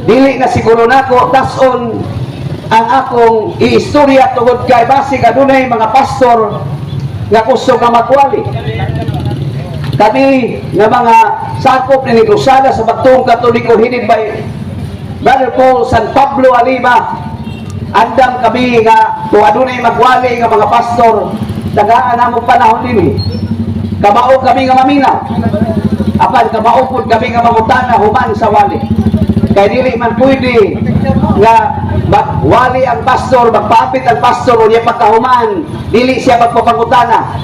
dili na siguro nako tason ang akong iistorya tungod kay basig adunay mga pastor nga gusto nga magwali. Kami nga mga sakop ni Rosada sa Bagtong Katoliko hinid by Brother Paul San Pablo Alima, andam kami nga kung adunay magwali nga mga pastor tagaan namong panahon din kamao kami nga maminaw apan kamao pud kami nga mangutana human sa wali. Kaya dili man pwede nga magwali ang pastor, magpapit ang pastor o niya pagkahuman, dili siya magpapangutana.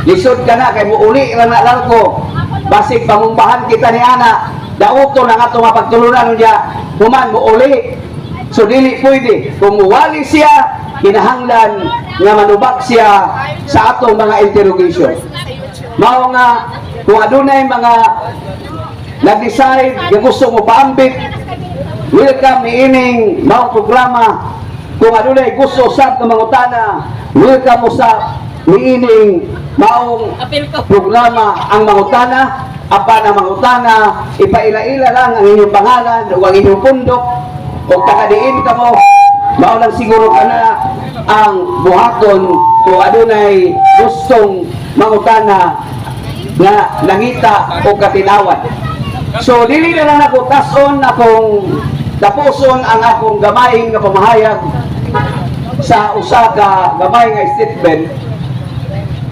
Lisod ka na, kay muuli lang na largo. Basig pangumbahan kita ni Ana, dauto na nga itong mapagtulunan niya, human muuli. So dili pwede. Kung muwali siya, kinahanglan nga manubak siya sa atong mga interrogation. Mao nga, kung adunay mga nag-decide nga gusto mo paambit, welcome niining maong programa. Kung adunay gusto usab nga mangutana, welcome usab niining maong programa ang mangutana. Apa na mangutana, ipaila-ila lang ang inyong pangalan o ang inyong pundok o takadiin ka mo. Mao lang siguro ka na ang buhaton kung adunay gustong mangutana nga langita o katinawan. So dili na lang ako tason akong tapuson ang akong gamay nga pamahayag sa usa ka gamay nga statement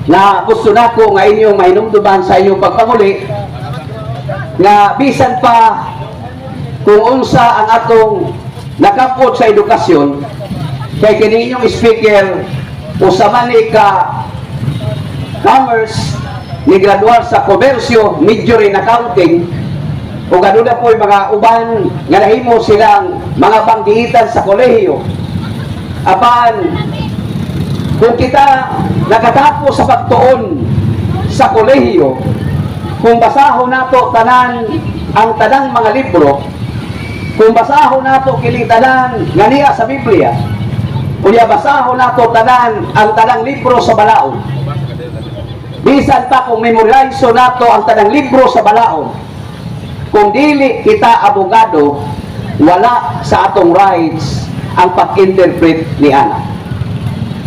na gusto nako nga inyong mahinumduman sa inyong pagpamuli nga bisan pa kung unsa ang atong nakapot sa edukasyon kay kini inyong speaker usa man ka commerce ni graduar sa komersyo major in accounting o gano'n na po yung mga uban nga nahimo silang mga banggiitan sa kolehiyo. Apan, kung kita nakatapos sa pagtuon sa kolehiyo, kung basahon nato tanan ang tanang mga libro, kung basahon nato kiling tanan nga niya sa Biblia, kung basahon nato tanan ang tanang libro sa balaod, bisan pa kung memorize nato ang tanang libro sa balaod, kung dili kita abogado, wala sa atong rights ang pag-interpret ni Ana.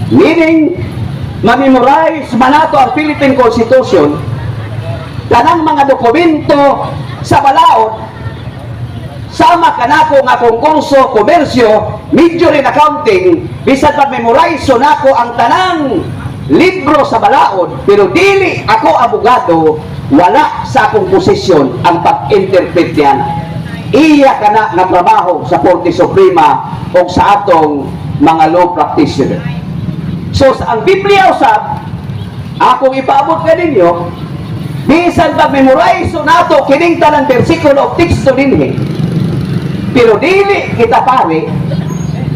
Meaning, ma-memorize manato ang Philippine Constitution, tanang mga dokumento sa balaod, sama kanako nga kung kurso, komersyo, major in accounting, bisan pag-memorize nako ang tanang libro sa balaod, pero dili ako abogado, wala sa akong posisyon ang pag-interpret niyan. Iya ka na nga trabaho sa Korte Suprema o sa atong mga law practitioner. So, ang Biblia usab, akong ipaabot ka ninyo, bisan pag-memorize nato kining tanang bersikulo o teksto dinhi, pero dili kita pare,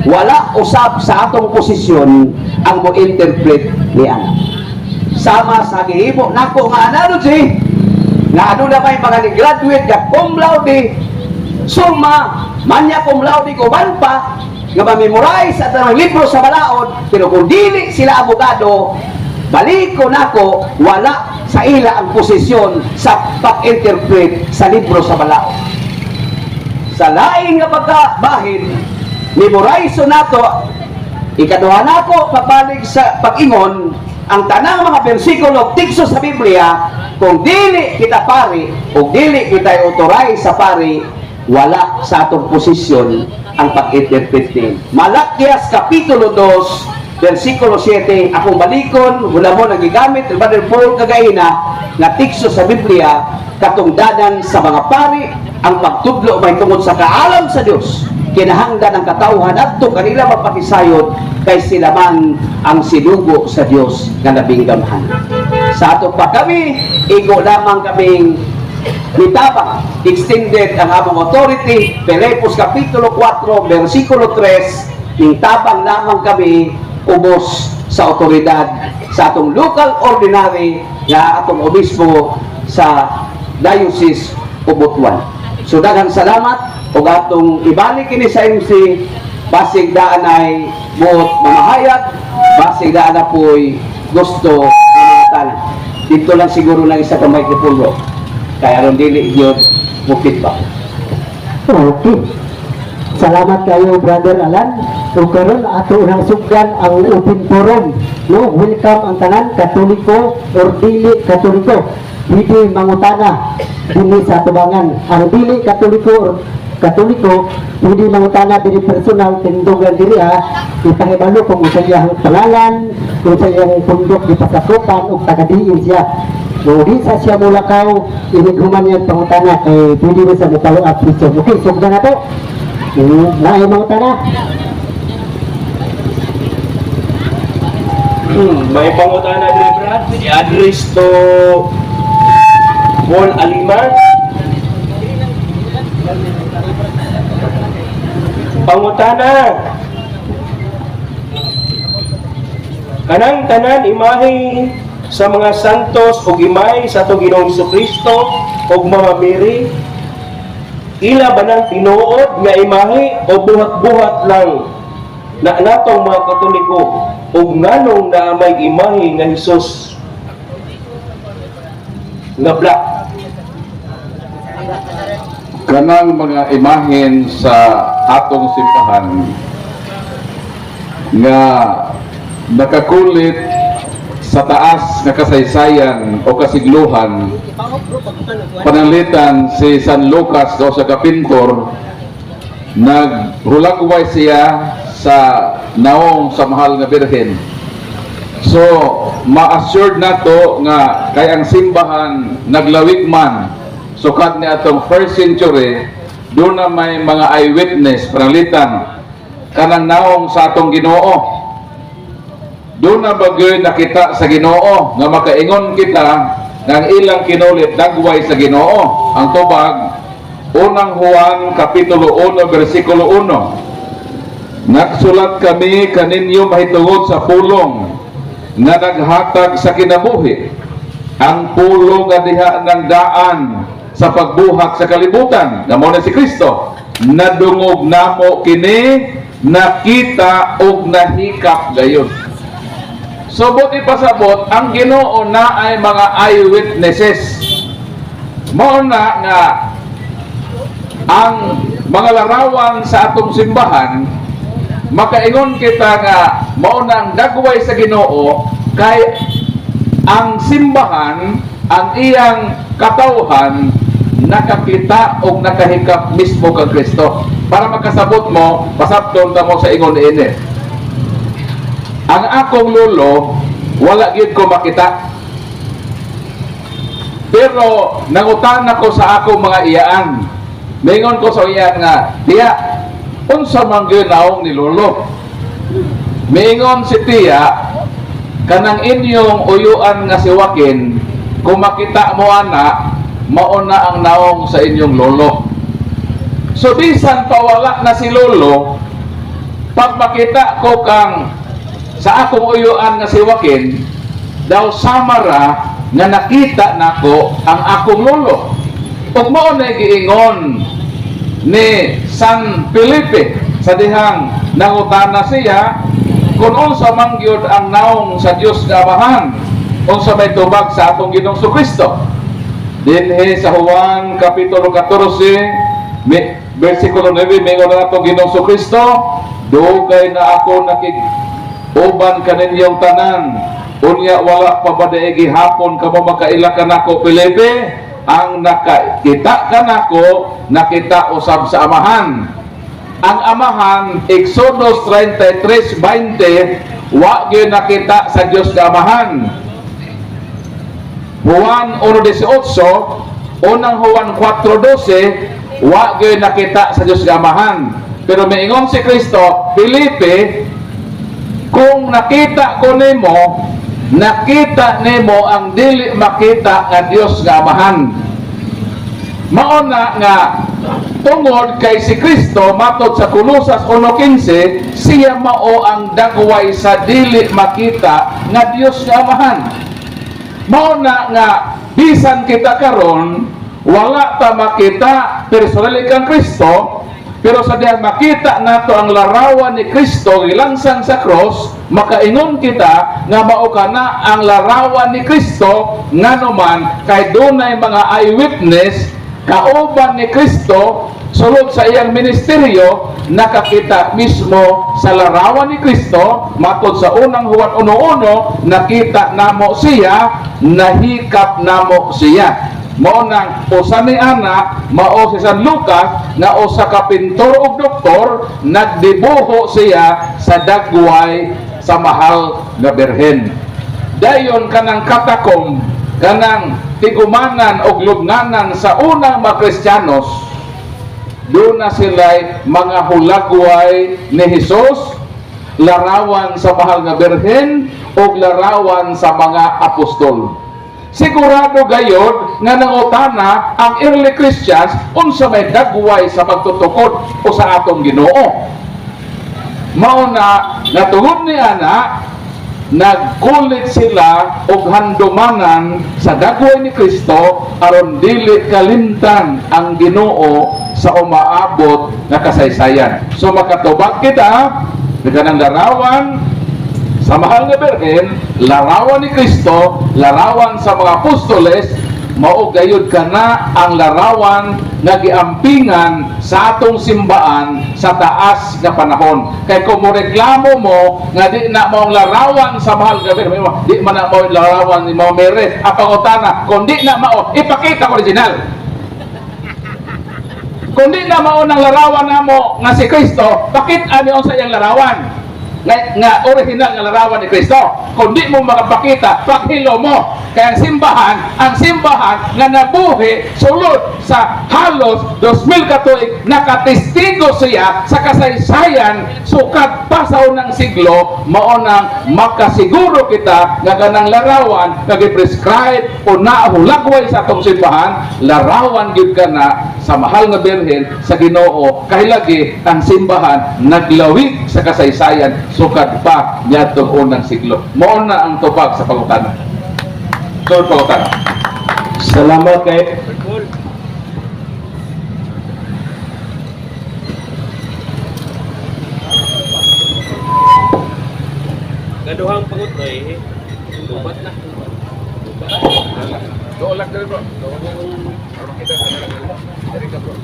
wala usab sa atong posisyon ang mo-interpret niyan. Sama sa gihimo nako nga analogy nga ano na may mga ni-graduate nga cum laude summa manya cum laude kuban pa nga ma-memorize at ang libro sa balaod, pero kung dili sila abogado, balik ko nako wala sa ila ang posisyon sa pag-interpret sa libro sa balaod. Sa lain nga pagkabahin, memorize nato, ikaduha nako pagbalik sa pag-ingon ang tanang mga bersikulo tikso sa Biblia, kung dili kita pari o dili kita authorize sa pari, wala sa atong posisyon ang pag-interpret din. Malakyas Kapitulo 2 versikulo 7, akong balikon wala mo nagigamit Brother Paul kagaina nga tikso sa Biblia katungdanan sa mga pari ang pagtudlo may tungod sa kaalam sa Dios, kinahanglan ang katauhan adto kanila mapakisayod kay sila man ang sinugo sa Dios nga nabinggamhan. Sa ato pa kami, igo lamang kaming nitabang, extended ang among authority, Filipos Kapitulo 4, versikulo 3, nitabang lamang kami ubos sa otoridad sa atong local ordinary nga atong obispo sa Diocese of Butuan. So daghang salamat ug atong ibalik ini sa MC basig daan ay buot mamahayag, basig daan na po'y gusto ng dito lang siguro na isa ka microphone kaya ron dili yun mukit ba. Okay. Salamat kayo, Brother Alan. Kung karon ato nang sugdan ang open forum, no, welcome ang tanan Katoliko or dili Katoliko. Pwede mangutana dinhi sa tubangan. Ang dili Katoliko or Katoliko, pwede mangutana diri personal tindugan diri ipahibalo kung sa iyang pangalan, kung sa iyang pundok di pasakupan o tagadiin siya. So, di sa siya mulakaw, inighuman niyang pangutana kay pwede mo sa mukalo at piso. Okay, sugdan na to. Naay mga tana. May pangutana din, Brad. I-address to Paul Alimar. Pangutana. Kanang tanan imahe sa mga santos ug imahe sa atong Ginoong Jesucristo ug mga Mary, ila ba nang tinuod nga imahe o buhat-buhat lang na natong mga Katoliko ug nganong na may imahe nga Hesus nga black? Kanang mga imahen sa atong simbahan nga nakakulit sa taas nga kasaysayan o kasigluhan, pananglitan si San Lucas daw sa kapintor, naghulagway siya sa naong sa mahal nga birhen. So ma-assured nato nga kay ang simbahan naglawig man sukad ni atong first century, doon na may mga eyewitness pananglitan kanang naong sa atong Ginoo. Doon na bagay nakita sa Ginoo nga makaingon kita ng ilang kinulit dagway sa Ginoo. Ang tubag, unang Juan kapitulo 1 versikulo 1. Nagsulat kami kaninyo mahitungod sa pulong nga naghatag sa kinabuhi, ang pulong nga diha ng daan sa pagbuhat sa kalibutan nga mao na si Kristo. Nadungog namo kini, nakita og nahikap gayon. So buti pasabot ang Ginoo na ay mga eyewitnesses. Mao na nga ang mga larawan sa atong simbahan, makaingon kita nga mao na ang dagway sa Ginoo kay ang simbahan, ang iyang katawhan nakakita o nakahikap mismo kang Kristo. Para makasabot mo, pasabton ta mo sa ingon ini. Ang akong lolo, wala gyud ko makita. Pero nangutan ako sa akong mga iyaan. Mingon ko sa iyaan nga, tiya, unsa man gyud naong ni lolo? Mingon si tiya, kanang inyong uyuan nga si Joaquin, kung makita mo ana, mauna ang naong sa inyong lolo. So bisan pawala na si lolo, pag makita ko kang sa akong uyuan nga si Joaquin, daw samara nga nakita nako ang akong lolo. Ug mao na giingon ni San Felipe sa dihang nangutana siya kung unsa man gyud ang naong sa Dios nga Amahan, unsa may tubag sa atong Ginoong Jesucristo. Dinhi sa Juan kapitulo 14 versikulo 9, mingon na atong Ginoong Jesucristo, dugay na ako uban kaninyong tanan, unya wala pa ba daigi hapon kamo makaila ka nako Felipe, ang nakita ka nako nakita usab sa Amahan. Ang Amahan, Exodus 33:20, wa gyud nakita sa Dios nga Amahan. Juan 1:18, unang Juan 4:12, wa gyud nakita sa Dios nga Amahan. Pero miingon si Kristo, Felipe, kung nakita ko nimo, nakita nimo ang dili makita nga Dios nga Amahan. Mao na nga tungod kay si Kristo matod sa Kolosas 1:15, siya mao ang dagway sa dili makita nga Dios nga Amahan. Mao na nga bisan kita karon wala ta makita personally kang Kristo, pero sa diyan makita nato ang larawan ni Kristo gilangsang sa cross, makaingon kita nga mao kana ang larawan ni Kristo nganuman kay dunay mga eyewitness kauban ni Kristo sulod sa iyang ministeryo nakakita mismo sa larawan ni Kristo. Matod sa unang Juan 1:1, nakita namo siya, nahikap namo siya. Mao nang usa ni ana mao si San Lucas nga usa ka pintor ug doktor, nagdibuho siya sa dagway sa mahal nga birhen. Dayon kanang katakom, kanang tigumanan o lubnganan sa unang mga Kristiyanos, doon na sila'y mga hulagway ni Jesus, larawan sa mahal nga birhen o larawan sa mga apostol. Sigurado gayod nga nangutana ang early Christians unsa may dagway sa pagtutukod o sa atong Ginoo. Mao na natungod ni ana, nagkulit sila og handumanan sa dagway ni Kristo aron dili kalimtan ang Ginoo sa umaabot nga kasaysayan. So makatubag kita kanang larawan sa mahal nga birhen, larawan ni Kristo, larawan sa mga apostoles, mao gayud kana ang larawan nga giampingan sa atong simbaan sa taas nga panahon. Kay kung mo reklamo mo nga di na mao larawan sa mahal nga birhen, di man na mao larawan ni Mao Mary, ang pangutana, kung di na mao, ipakita ko original. Kung di na mao nang larawan namo nga si Kristo, bakit ano sa iyang larawan? Nga original nga larawan ni Kristo. Kung di mo makapakita, paghilo mo. Kaya ang simbahan nga nabuhi sulod sa halos 2,000 katuig, nakatestigo siya sa kasaysayan sukad pa sa unang siglo, mao nang makasiguro kita nga ganang larawan nga gi-prescribe o naahulagway sa atong simbahan, larawan gyud kana sa mahal nga birhen sa Ginoo. Kahilagi ang simbahan naglawig sa kasaysayan sukad pa niadtong unang siglo. Mao na ang tubag sa pangutana. So, pangutana. Salamat kay Gaduhang pangutoy, lubat na. Doolak dali bro. Kita sa bro.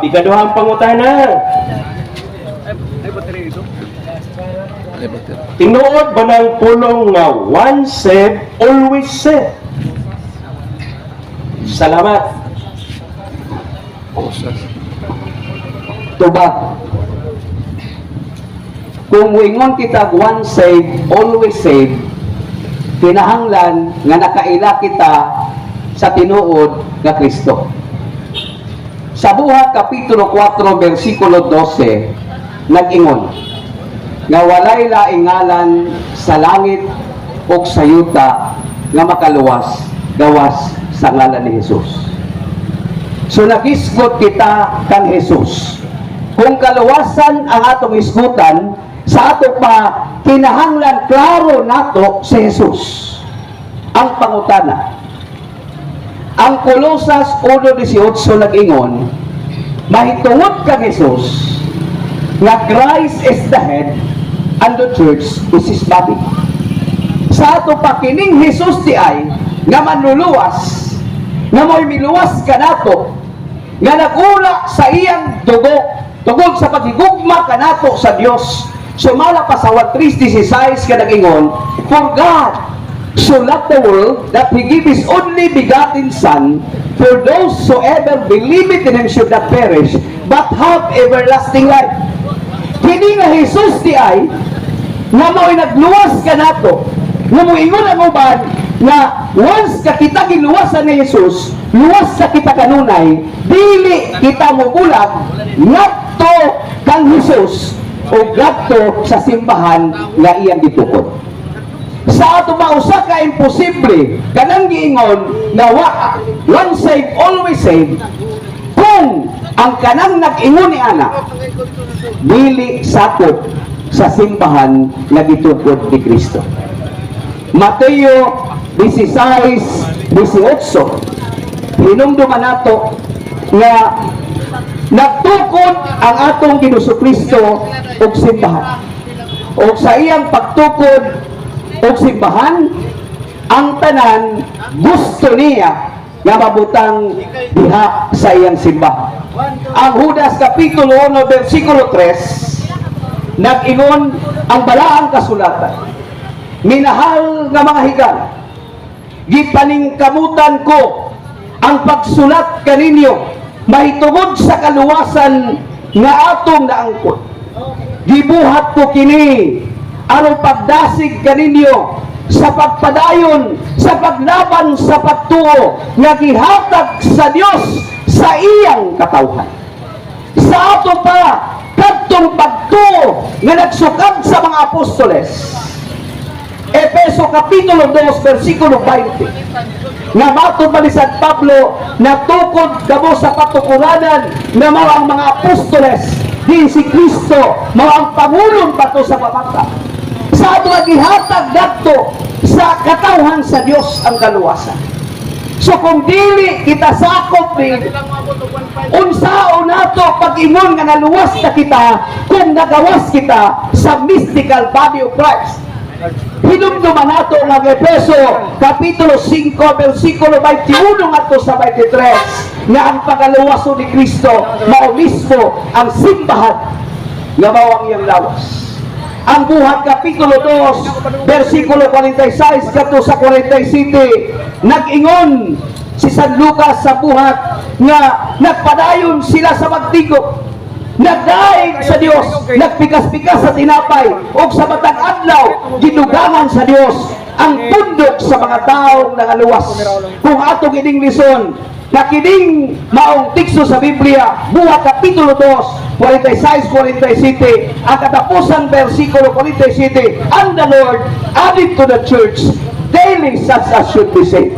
ikaduhang pangutana. Tinuod ba ng pulong nga one saved, always saved? Salamat. Tubag. Kung wingon kita once saved, always saved, kinahanglan nga nakaila kita sa tinuod nga Kristo. Sa Buhat Kapitulo 4, versikulo 12, nag-ingon, nga walay laingalan sa langit o sa yuta nga makaluwas, gawas sa ngalan ni Jesus. So nagisgot kita kan Jesus. Kung kaluwasan ang atong isgutan, sa ato pa kinahanglan klaro nato si Jesus. Ang pangutana, ang Kolosas 1:18 nag-ingon, mahitungod kang Jesus nga Christ is the head and the church is his body. Sa ato pa kining Jesus di ay nga manluluwas, nga mo'y miluwas ka nato, nga nagula sa iyang dugo tungod sa paghigugma ka nato sa Dios. Sumala pa sa 1:3:16 ka nag-ingon, for God so loved the world that He gave His only begotten Son, for those who ever believe in Him should not perish, but have everlasting life. Kini nga Jesus di ay, nga mo'y nagluwas ka nato, nga mo'ingon ang uban, nga once ka kita giluwasan ni Jesus, luwas sa kita kanunay, dili kita mubulag, ngadto kang Jesus, o gadto sa simbahan nga iyang gitukod. Sa ato mausa ka imposible kanang giingon nga one saved always saved, kung ang kanang nag-ingon ni ana dili sakop sa simbahan nga gitukod ni Kristo. Mateo 16:18 hinumduman nato nga nagtukod ang atong Ginoo Kristo og simbahan. Og sa iyang pagtukod og simbahan, ang tanan gusto niya nga mabutang diha sa iyang simbahan. Ang Judas Kapitulo 1, versikulo 3, nag-ingon ang balaang kasulatan. Minahal nga mga higal, gipaningkamutan ko ang pagsulat kaninyo mahitungod sa kaluwasan nga atong naangkot. Gibuhat ko kini aron pagdasig kaninyo sa pagpadayon sa paglaban sa pagtuo nga gihatag sa Dios sa iyang katawhan. Sa ato pa kadtong pagtuo nga nagsukad sa mga apostoles. Efeso Kapitulo 2, versikulo 20. Nga matod pa ni San Pablo, natukod kamo sa patukuranan nga mao ang mga apostoles, di si Kristo, mao ang pangulong bato sa pamata. Sa ato nga gihatag dadto sa katawhan sa Dios ang kaluwasan. So kung dili kita sakop ni unsaon nato pag-ingon nga naluwas na kita kung nagawas kita sa mystical body of Christ. Hinumduman nato nga Efeso Kapitulo 5 versikulo 21 ngadto sa 23 nga ang pagaluwaso ni Kristo mao mismo ang simbahan nga mao ang iyang lawas. Ang Buhat Kapitulo 2 versikulo 46 kadto sa 47 nag-ingon si San Lucas sa Buhat nga nagpadayon sila sa magtigo, nagdaig sa Dios, nagpikas-pikas sa tinapay o sa matag adlaw gidugangan sa Dios ang pundok sa mga taong nangaluwas. Kung atong ining lison na kining maong tikso sa Biblia, Buhat Kapitulo 2 46-47, ang katapusang versikulo 47, and the Lord added to the church daily such as should be saved.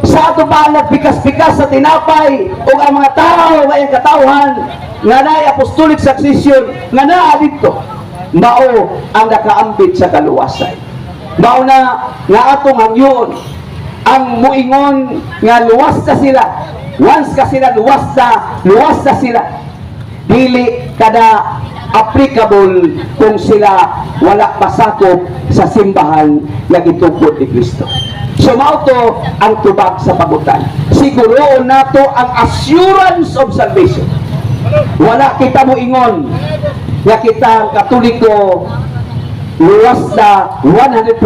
Sa ato ba nagpikas-pikas sa tinapay o ang mga tao ngayong katawhan nga naay apostolic succession nga naa dito, mao ang nakaambit sa kaluwasan. Mao na nga atong hangyon ang muingon nga luwas na sila. Once ka sila luwas na sila. Dili kada applicable kung sila wala pasakop sa simbahan nga gitukod ni Kristo. So mao to ang tubag sa pagutan. Siguroon nato ang assurance of salvation. Wala kita mo ingon nga kita Katoliko luwas na 100%.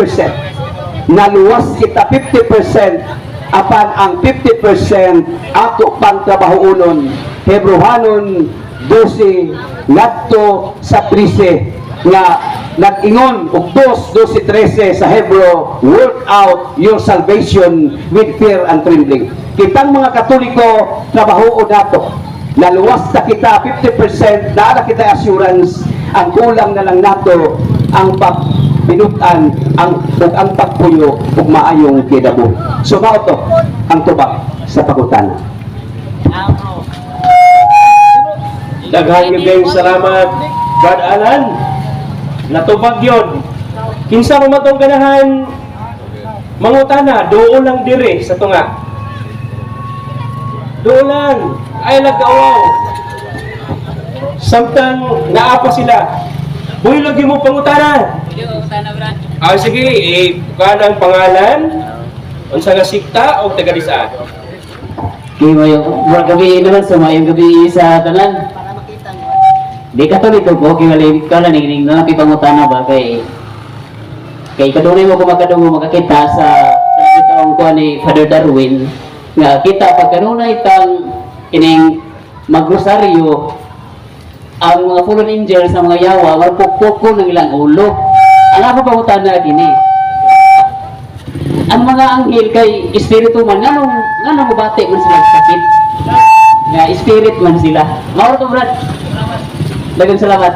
Naluwas kita 50%, apan ang 50% ato pang trabahoon. Hebrehanon 12 ngadto sa 13 nga nag-ingon og 2:12-13 sa Hebrew, work out your salvation with fear and trembling. Kitang mga Katoliko trabahoon nato. Naluwas na kita 50%, naala kita assurance, ang kulang na lang nato ang pagpinutan ang pagpuyo ug maayong kidabo. So mao to ang tubag sa pagutan. Daghang gayong salamat, Brad Alan. Natubag yun. Kinsa mo matong ganahan mangutana, doon lang dire sa tunga. Doon lang. Ay nagkaawaw. Samtang naapa sila. Boy, lagi mo pangutana. Sige, kanang pangalan, unsa nga sikta o taga saan? Kaya mga gabi naman sa mayong gabi sa tanan. Di Katoliko ko, kaya ka lang nangyinig na pipangutana ba kay katunay mo kung makakita sa itong kuha ni Father Darwin nga kita pagkanunay itang kining magrosaryo ang mga fallen angel sa mga yawa magpukpuk ng ilang ulo. Ang ako pangutana kini ang mga anghel kay espiritu man nga mabati man sila sakit nga spirit man sila. Mauro to Brad. Dagang salamat.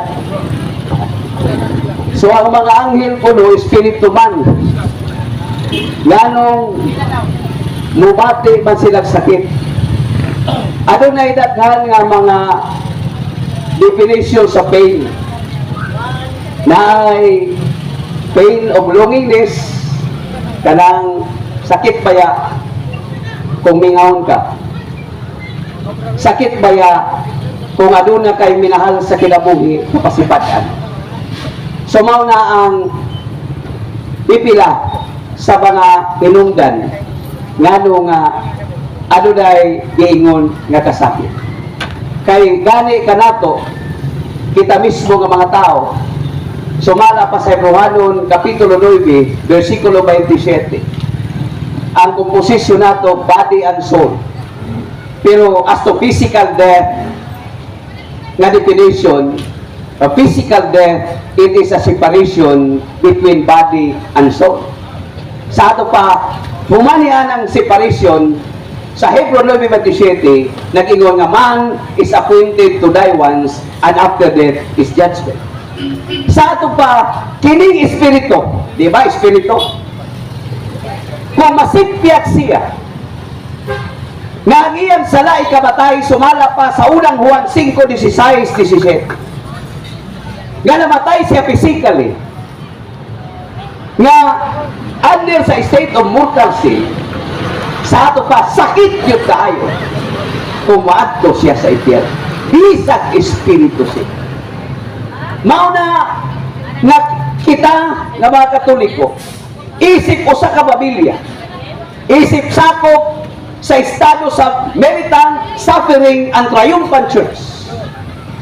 So ang mga anghel kuno espiritu man. Nganong mubati man silang sakit. Adunay daghan nga mga definition sa pain. Naay pain of loneliness, kanang sakit baya kung mingawon ka. Sakit baya kung aduna kay minahal sa kinabuhi kapasipadan. So mao na ang pipila sa mga pinungdan ngano nga adunay giingon nga kasakit. Kay gani kanato kita mismo nga mga tao sumala pa sa Hebrehanon kapitulo 9 versikulo 27. Ang komposisyon nato body and soul. Pero as to physical death nga definition, a physical death, it is a separation between body and soul. Sa ato pa, humanian ang separation sa Hebrew 9:27, nag-ingon nga man is appointed to die once and after death is judgment. Sa ato pa, kining espiritu, di ba espiritu? Kung masipyat siya, nga ang iyang sala ikabatay sumala pa sa unang Juan 5:16-17. Nga namatay siya physically. Nga under sa state of mortal sin, sa ato pa sakit yun tayo. Pumato siya sa impyerno. Bisag espiritu siya. Mauna nga kita nga mga Katoliko, isip usa ka Biblia, isip sakop sa estado sa meritant, suffering, and triumphant church.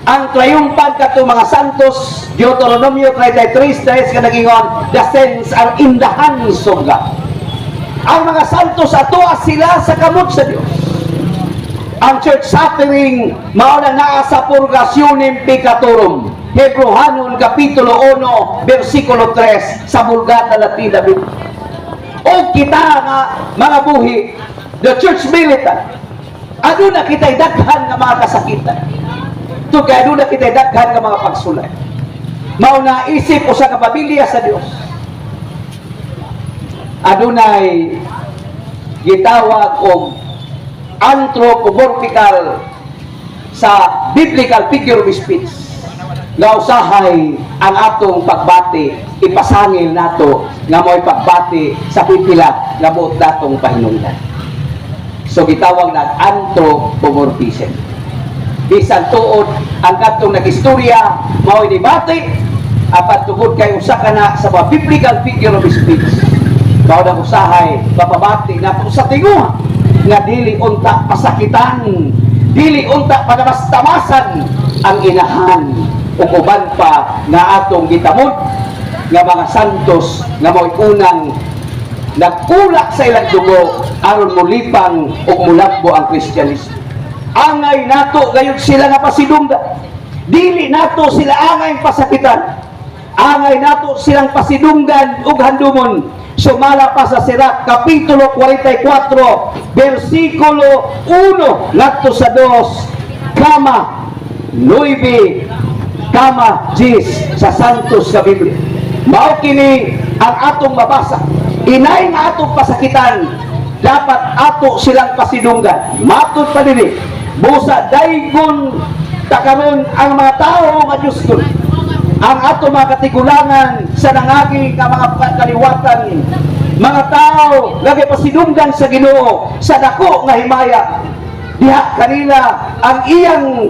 Ang triumphant kato mga santos, Deuteronomio 33:3 ka nagingon, the saints are in the hands of God. Ang mga santos atoa sila sa kamot sa Dios. Ang church suffering mao na naa sa purgasyonem peccatorum. Hebrehanon kapitulo 1 versikulo 3 sa Vulgata Latina. O kita nga mga buhi, the church militant, ano na kita'y daghan nga mga kasakitan. Ito kaya ano na kita'y daghan nga mga pagsulay. Mao na isip o sa kapabilia sa Dios. Adunay gitawag og anthropomorphical sa biblical figure of speech nga usahay ang atong pagbati ipasangil nato nga mo'y pagbati sa pipila nga buot datong pahinungdan. So gitawag na anthropomorphism. Bisan tuod ang katong nagistorya mao'y debate apat tungod kay usa ka na sa mga biblical figure of speech. Mao na usahay papabati nato sa tinguha nga dili unta pasakitan, dili unta panabastamasan ang inahan ug uban pa nga atong gitamod nga mga santos nga mao'y unang nagkulak sa ilang dugo aron molipang ug mulagbo ang Kristyanismo. Angay nato gayud sila nga pasidunggan. Dili nato sila angay pasakitan. Angay nato silang pasidunggan ug handumon. Sumala pa sa Sirak kapitulo 44 versikulo 1 ngadto sa 2 kama 9 kama 10 sa santos sa Biblia. Mao kini ang atong mabasa. Inay nga atong pasakitan, dapat ato silang pasidunggan. Matod pa dinhi, busa daygon takaron ang mga tao nga Diyos ko. Ang ato mga katigulangan sa nangagi nga mga kaliwatan, mga tao lagi pasidunggan sa Ginoo sa dako nga himaya. Diha kanila ang iyang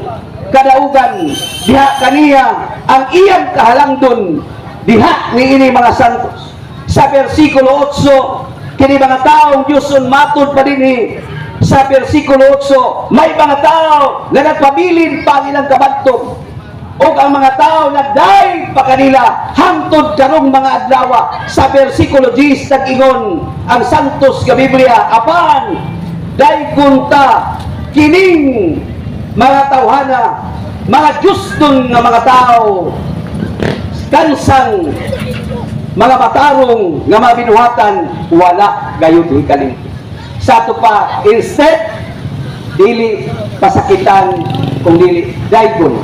kadaugan, diha kaniya ang iyang kahalangdon, diha niini mga santos. Sa versikulo 8, kini mga taong Diyoson matod pa dinhi. Sa versikulo 8, may mga tao na nagpabilin pa nilang kabantog. O ang mga tao nagday pa kanila hangtod karong mga adlaw. Sa versikulo 10 nag-ingon ang santos nga Biblia, apan daygon ta kining mga tawhana, mga Diyoston nga mga tao, kansang mga matarong nga mga binuhatan, wala gayud hikaling. Sa ato pa, instead, dili pasakitan kung dili daygon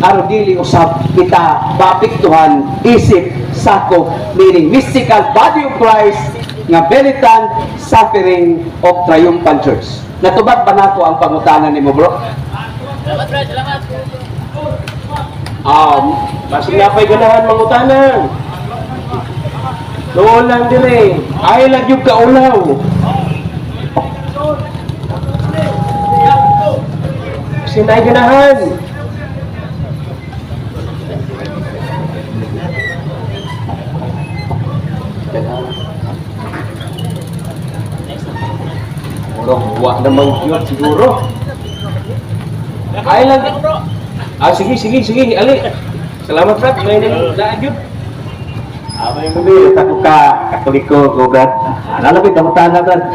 aron dili usab kita maapektuhan isip sakop, meaning mystical body of Christ nga militant, suffering of triumphant church. Natubag ba nato ang pangutanan nimo, bro? Salamat, bro. Salamat. Basta nga pa'y ganahan mangutanan. Doon lang dire. Ay lang yung kaulaw. Sinay ganahan. Kawa naman yun siguro. Ay lang. Sige, ali. Salamat Brad, may nang yun. Abay mo din, tako ka, katoliko ko, Brad. Nalapit ang tanah, Brad.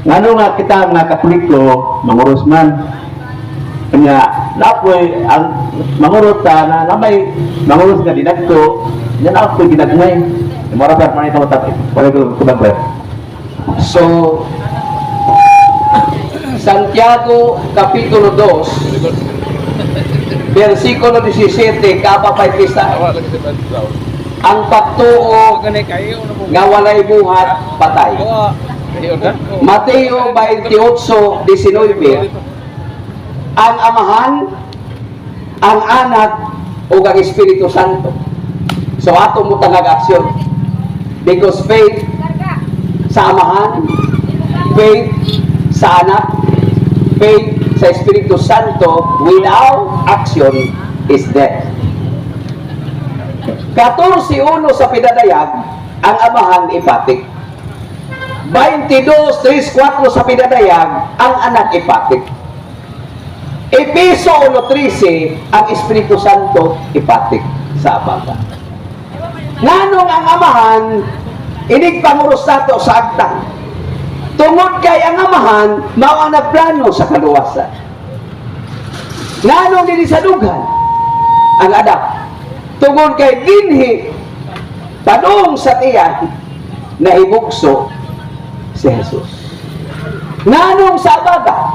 Ngano nga kita nga katoliko, mangurus man. Kanya, napoy, ang mangurot na may mangurus nga dinagto, yan apoy ginagmay. Mara Brad, manay tamatapit. Wala ko kubang, Brad. So, Santiago Kapitulo 2, versikulo 17, kapapay pisa. Ang pagtuo nga walay buhat, patay. Mateo 28:19, ang Amahan, ang Anak, o ang Espiritu Santo. So ato mo tangag aksyon. Because faith sa Amahan, faith sa Anak, faith sa Espiritu Santo without action is death. 14:1 sa pinadayag, ang Amahan ipatik. 22:3-4 sa pinadayag, ang Anak ipatik. Epeso 1:13, ang Espiritu Santo ipatik sa Amahan. Nganong ang Amahan inig panguros nato sa agtang. Tungod kay ang Amahan mao ang nagplano sa kaluwasan. Nganong dili sa dughan ang Anak. Tungod kay dinhi padung sa tiyan na hibugso si Jesus. Nganong sa abaga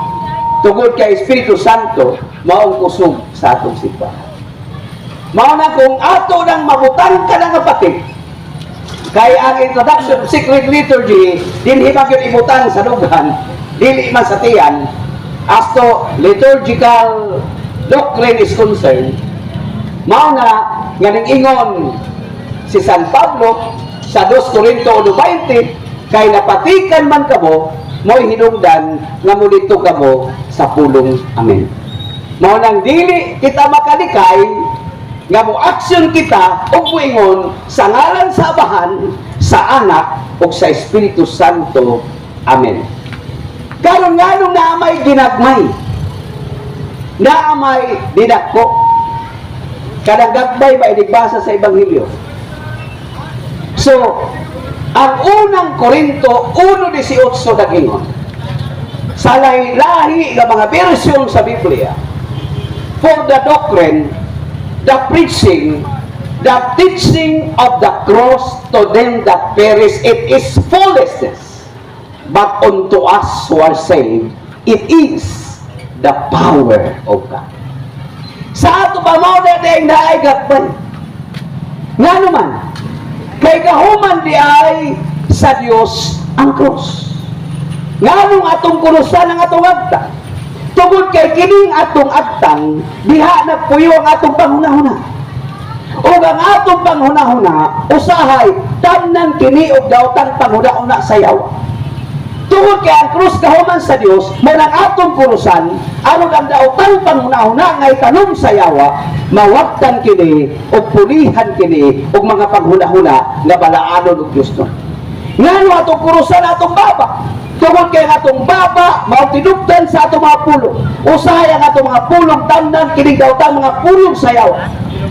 tungod kay Espiritu Santo mao ang kusog sa atong simbahan. Mao na kung ato nang mabutang ka ng kapatid, kay ang introduction of secret liturgy, dinhi man gyud ibutan sa dughan, dili man sa tiyan, as to liturgical doctrine is concerned. Mao na nga ingon si San Pablo sa 2 Corinto 1:20, kay napatikan man kamo, mo'y hinungdan nga mulito kamo sa pulong. Amen. Mao nang dili kita makalikay nga mo aksyon kita o buingon sa ngalan sa Amahan, sa Anak, o sa Espiritu Santo. Amen. Karon nga nung naamay ginagmay, naamay dinagko, kadang gagbay ba inigbasa sa Ebanghelyo. So, ang unang Korinto 1:18 dagingon, sa lahi-lahi nga mga bersyon sa Biblia, for the doctrine, the preaching, the teaching of the cross to them that perish, it is foolishness. But unto us who are saved, it is the power of God. Sa ato pa mao na dahil naigagban. Nga naman, kay kahuman di ay sa Diyos ang cross. Nga nung atong kurusan ang atong agtang, tungod kay kining atong agtang, diha nagpuyo ang atong panghunahuna. O ang atong panghunahuna, usahay, tamnan kini og daotan panghunahuna sa yawa. Tungod kay ang krus kahuman sa Dios, mo nang atong kurusan, aron ang daotan panghunahuna nga itanong sa yawa, mawagtan kini o pulihan kini og mga panghunahuna nga balaanon og Dios. Ngano atong kurusan atong baba? Tungod kay atong baba mao tinubdan sa atong mga pulong. Usahay ang atong mga pulong tamnan kini daotan mga pulong sayaw.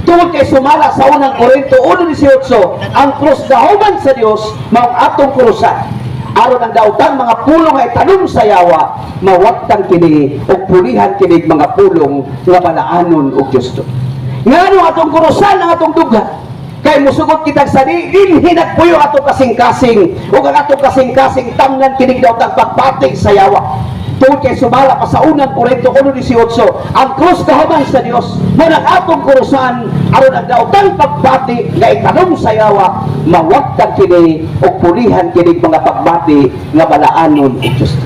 Tungod kay sumala sa unang Korinto 1:18, ang krus dahuman sa Dios mao atong kurusan. Aron ang daotan mga pulong ay tanong sa yawa, mawagtan kini o pulihan kini mga pulong nga balaanon og Dios. Ngano atong kurusan ang atong dughan? Kay musugot kita sa dinhi nagpuyo atong kasing-kasing ug ang atong kasing-kasing tamnan kinig daw tag pagpati sa yawa. Tungod kay sumala pa sa unang Korinto 1:18, ang krus kahuman sa Dios mo nang atong kurusan aron ang daotang pagpati nga itanong sa yawa, mawagtag kini og pulihan kini mga pagbati nga balaanon og Dios.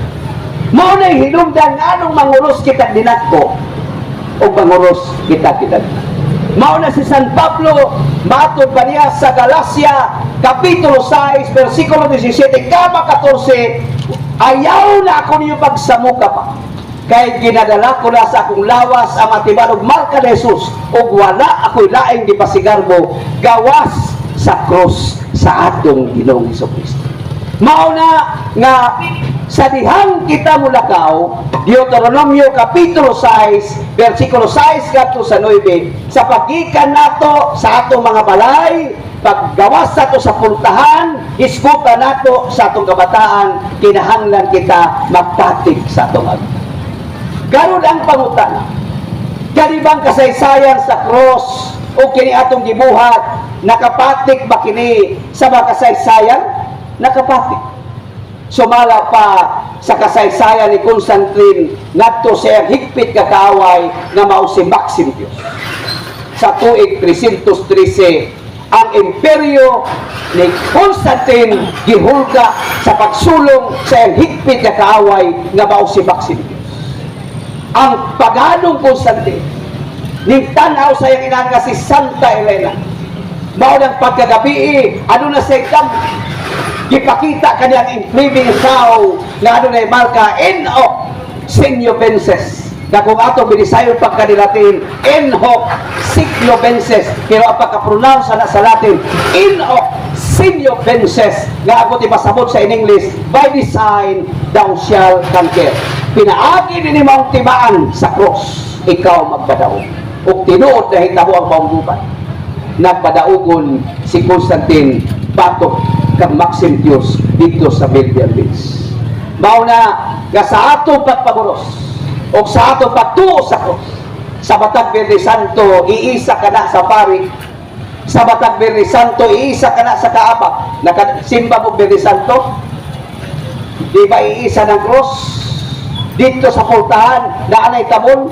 Mao nay hinungdan anong manguros kita dinadto og manguros kita dinadto. Mao na si San Pablo matud pa niya sa Galacia Kapitulo 6 versikulo 17 kama 14, ayaw na ako niyo pagsamuka pa kay ginadala ko na sa akong lawas ang matibanog marka ni Jesus ug wala ako'y laing gipasigarbo gawas sa cross sa atong Ginoong Hesukristo. Mauna nga sa dihang kita mulakaw, Deuteronomio Kapitulo 6, versikulo 6 kadto sa 9, sa pagikan nato sa ato mga balay, paggawas sa ato sa pultahan, iskuta nato sa atong kabataan, kinahanglan kita magtatig sa atong agto. Karon ang pangutan, kanibang kasaysayan sa cross o kini atong gibuhat, nakapatik ba kini sa mga kasaysayan? Nakapatik. Sumala pa sa kasaysayan ni Constantine ngadto sa iyang higpit ka kaaway nga mao si Maximius. Sa tuig 313, ang imperyo ni Constantine gihulga sa pagsulong sa iyang higpit ka kaaway nga mao si Maximius. Ang paganong Constantine ning tan-aw sa iyang ina nga si Santa Elena, mao nang pagkagabi ano na sa ikam gipakita kaniyang inflaming sao nga ano na marka N.O. Signobenses, na kung ato binisayon pagkanilatin N.O. Signobenses, pero ang pagka-pronounce na sa Latin N.O. Signobenses, nga ako di masabot sa in English, by design thou shall conquer. Pinaagi din ni mong tibaan sa cross, ikaw magbadaog o tinuod na hitabo ang paunggupan. Nagpadaugon si Constantine batok kang Maximius dito sa Milvian Beach. Mauna nga sa atong pagpaguros o sa atong pagtuo sa cross, sa Batag Verde Santo iisa ka na sa pari, sa Batag Verde Santo iisa ka na sa kaabak. Nakasimba mo Verde Santo, di ba iisa ng cross dito sa pultahan na anay tabon,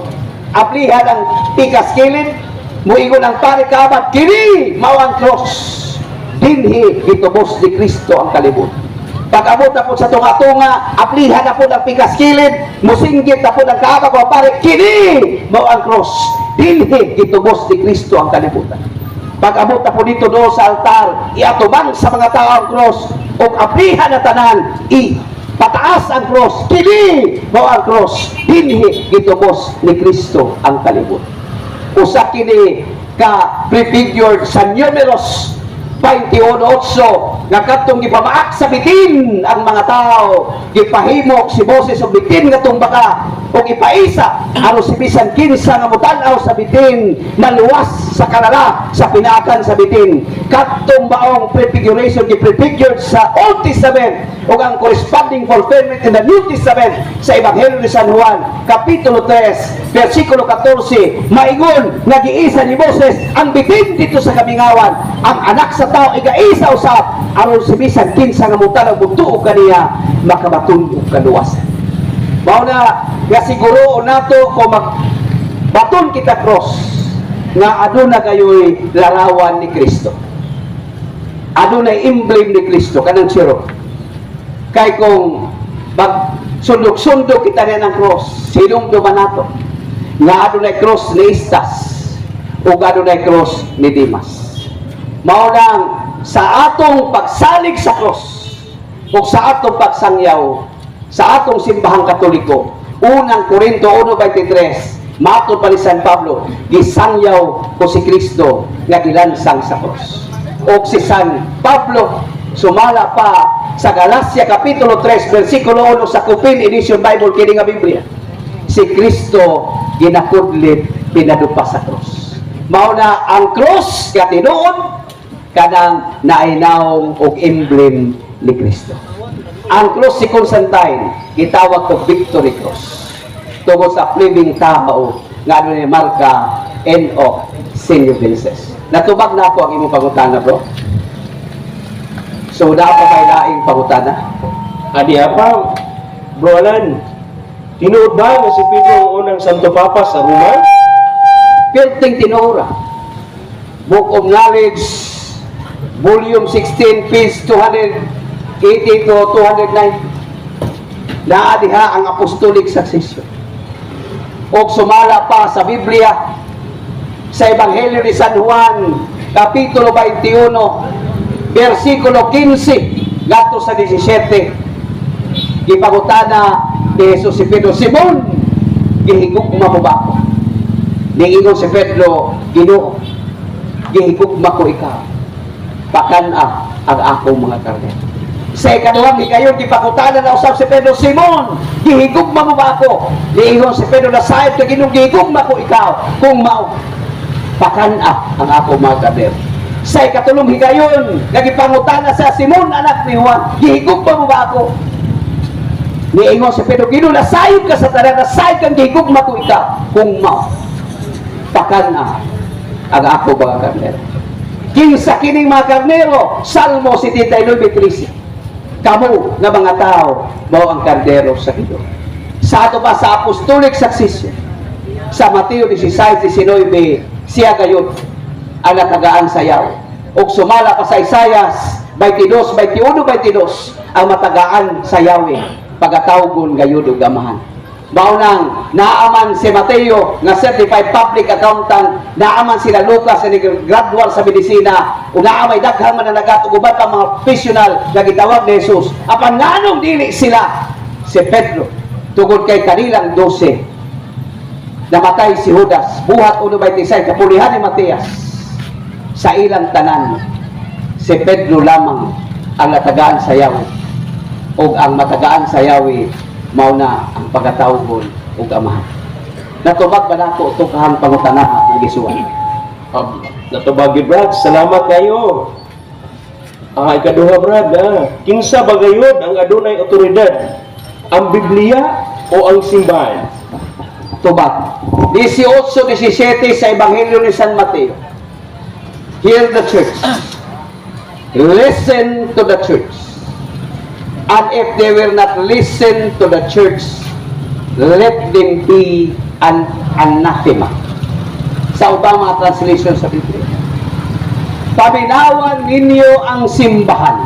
aplihan ang tikas kilid, muingon ang pari kaabak, kini mao ang cross, dinhi gitubos ni Kristo ang kalibot. Pag-abot na po sa tunga-tunga, aplihan na po ng pikas kilid, musinggit na po ng kaabak o pare, kini mao ang cross, dinhi gitubos ni Kristo ang kalibutan. Pag-abot na po dito doon sa altar, iatubang sa mga tao ang cross, o aplihan na tanan, pataas ang cross, kini mao ang cross, dinhi gitubos ni Kristo ang kalibutan. Usa kini ka prefigured sa Numeros 21:8 nga kadtong gipamaak sa bitin ang mga tao, gipahimok si Moses og bitin nga tumbaka o ipaisa aron si bisan kinsa nga mutan-aw sa bitin naluwas sa kanala sa pinaakan sa bitin. Kadtong baong prefiguration gi-prefigured sa Old Testament ug ang corresponding fulfillment in the New Testament sa Ebanghelyo ni San Juan Kapitulo 3 versikulo 14, maingon nga giisa ni Moses ang bitin dito sa kamingawan, ang anak sa tao igaisa usab aron si bisan kinsa nga mutan og butuo kaniya makabaton og kaluwasan. Mao na nga siguro nato ko baton kita cross nga aduna kayo'y larawan ni Kristo, aduna emblem ni Kristo kanang siro. Kay kung sundok-sundok kita niya ng cross, sinong duman nato nga adunay cross ni Istas o adunay cross ni Dimas. Mao lang sa atong pagsalig sa cross o sa atong pagsangyaw sa atong simbahang Katoliko, unang Korinto 1:23, matod pa ni San Pablo, gisangyaw ko si Kristo nga gilansang sa cross. O si San Pablo sumala pa sa Galacia Kapitulo 3 versikulo 1 sa Kupin Edition Bible kini nga Biblia, si Kristo ginakudlit pinadupa sa cross. Mao na ang cross nga tinuod kanang nainaw og emblem ni Kristo. Ang cross si Constantine gitawag og Victory Cross tungod sa flaming tao nga ano ni marka N.O. Signobenses. Natubag na ako ang imong pangutana, bro. So na pa kay laing pangutana. Adi apa, Bro Alan, tinuod ba nga si Pedro ang unang Santo Papa sa Roma? Pilting tinura. Book of Knowledge, Volume 16, page 280 to 290. Naadiha ang Apostolic Succession. O sumala pa sa Biblia, sa Ebanghelyo ni San Juan, Kapitulo 21, versikulo 15, gato sa 17. Gipangutana ni Jesus si Pedro, Simon, gihigugma mo ba ako? Ningingon si Pedro, Ginoo, gihigugma ko ikaw. Pakana ang akong mga karne. Sa ikaduhang higayon, gipakutanan na usab si Pedro, Simon, gihigugma mo ba ako? Liingon si Pedro, nasayop ka Ginoo, gihigugma ko ikaw, kung mao, pakana ang ako mga kabir. Sa ikatulong higayon, nagipangutana sa Simon, anak ni Juan, gihigugma mo ba ako? Liingon si Pedro, Ginoo, nasayop ka sa tanan, nasayop kang gihigugma ko ikaw, kung mao, pakana ang ako mga kabir. Kinsa kining mga karnero, Salmo 79:13. Kamu nga mga tao, mao ang kardero sa Ginoo. Sa ato pa sa apostolic succession, sa Mateo 16:19, siya gayud ang natagaan sayaw. O sumala pa sa Isaias 22:21-22, ang matagaan sayawi, pagatawgon gayud og gamahan. Mao nang naaman si Mateo nga certified public accountant, naaman sila Lucas nga graduate sa medisina, ug naamay daghang mananagat ug uban pa mga professional nga gitawag ni Jesus. Apan nganong dili sila si Pedro tungod kay kanilang 12 namatay si Judas buhat 1:26 kapulihan ni Matias. Sa ilang tanan si Pedro lamang ang natagaan sayawi, ug ang matagaan sayawi mao na ang pagkatawgon ug amahan. Natubag ba nato ito kahang pangutana ng gisuan? Natubagi Brad, salamat kayo. Ikaduha Brad, kinsa ba gayud ang adunay otoridad? Ang Biblia o ang simbahan? Tubag 18:17 sa Ebanghelyo ni San Mateo. Hear the church. Listen to the church. And if they will not listen to the church, let them be an anathema. Sa ubang mga translation sa Biblia. Paminawan ninyo ang simbahan.